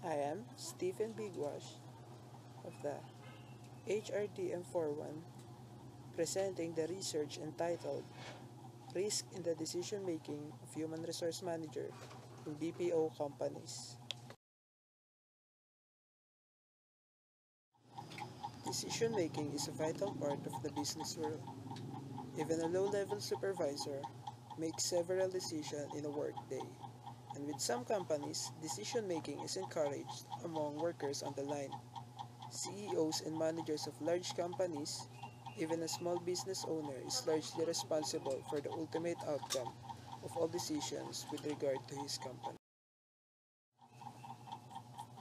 I am Stephen Bigwash of the HRTM41 presenting the research entitled Risk in the Decision Making of Human Resource Manager in BPO Companies. Decision making is a vital part of the business world. Even a low-level supervisor makes several decisions in a workday, and with some companies, decision making is encouraged among workers on the line. CEOs and managers of large companies, even a small business owner is largely responsible for the ultimate outcome of all decisions with regard to his company.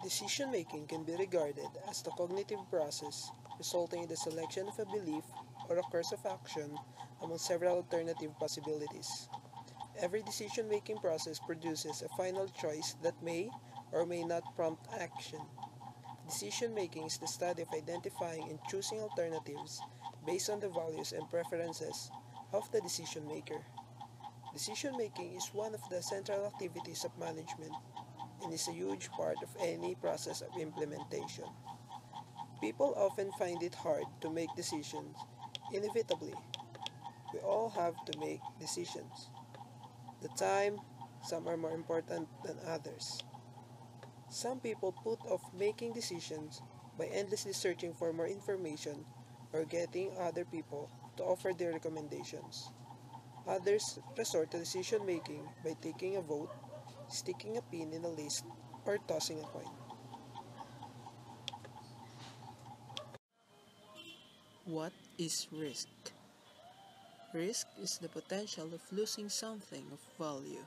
Decision making can be regarded as the cognitive process resulting in the selection of a belief or a course of action among several alternative possibilities. Every decision making process produces a final choice that may or may not prompt action. Decision making is the study of identifying and choosing alternatives based on the values and preferences of the decision maker. Decision making is one of the central activities of management and is a huge part of any process of implementation. People often find it hard to make decisions. Inevitably, we all have to make decisions. The time, some are more important than others. Some people put off making decisions by endlessly searching for more information or getting other people to offer their recommendations. Others resort to decision making by taking a vote, sticking a pin in a list, or tossing a coin. What is risk? Risk is the potential of losing something of value.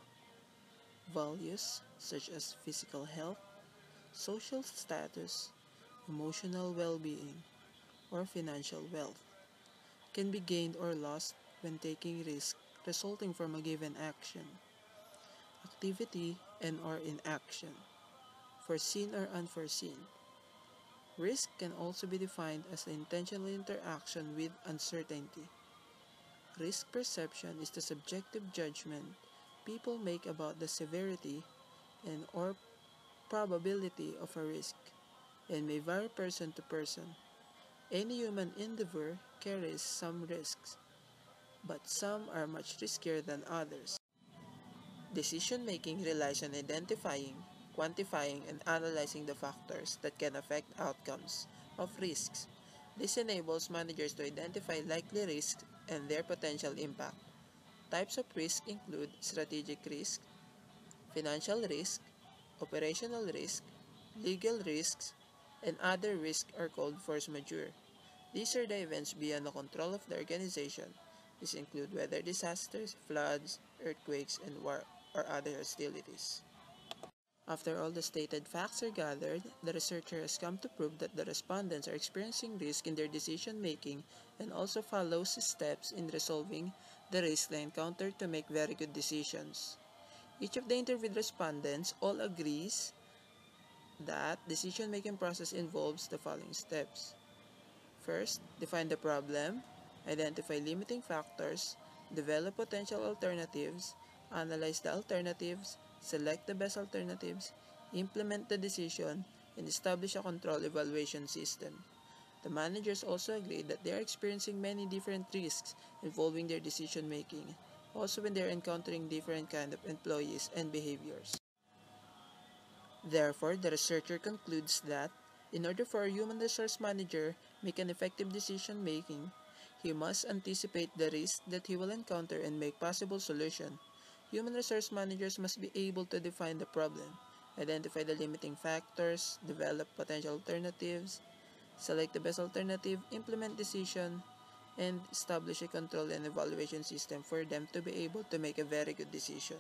Values such as physical health, social status, emotional well-being, or financial wealth can be gained or lost when taking risk resulting from a given action, activity, and or inaction, foreseen or unforeseen. Risk can also be defined as the intentional interaction with uncertainty. Risk perception is the subjective judgment people make about the severity and or probability of a risk and may vary person to person. Any human endeavor carries some risks, but some are much riskier than others. Decision making relies on identifying, quantifying, and analyzing the factors that can affect outcomes of risks. This enables managers to identify likely risks and their potential impact. Types of risk include strategic risk, financial risk, operational risk, legal risks, and other risks are called force majeure. These are the events beyond the control of the organization. These include weather disasters, floods, earthquakes, and war or other hostilities. After all the stated facts are gathered, the researcher has come to prove that the respondents are experiencing risk in their decision making and also follows steps in resolving the risk they encounter to make very good decisions. Each of the interviewed respondents all agrees that decision making process involves the following steps. First, define the problem, identify limiting factors, develop potential alternatives, analyze the alternatives, select the best alternatives, implement the decision, and establish a control evaluation system. The managers also agree that they are experiencing many different risks involving their decision making, also when they are encountering different kinds of employees and behaviors. Therefore, the researcher concludes that in order for a human resource manager make an effective decision making, he must anticipate the risks that he will encounter and make possible solutions. Human resource managers must be able to define the problem, identify the limiting factors, develop potential alternatives, select the best alternative, implement decision, and establish a control and evaluation system for them to be able to make a very good decision.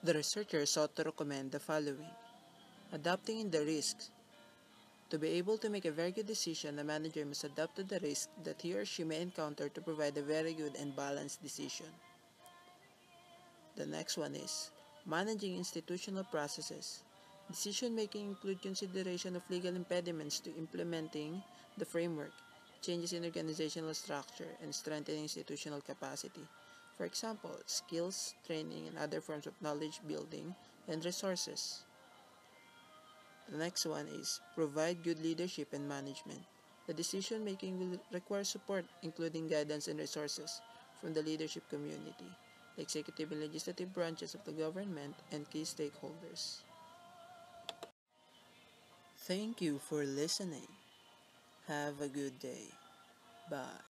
The researcher sought to recommend the following. Adapting in the risks. To be able to make a very good decision, a manager must adapt to the risk that he or she may encounter to provide a very good and balanced decision. The next one is managing institutional processes. Decision-making includes consideration of legal impediments to implementing the framework, changes in organizational structure, and strengthening institutional capacity. For example, skills, training, and other forms of knowledge building and resources. The next one is provide good leadership and management. The decision making will require support, including guidance and resources from the leadership community, the executive and legislative branches of the government, and key stakeholders. Thank you for listening. Have a good day. Bye.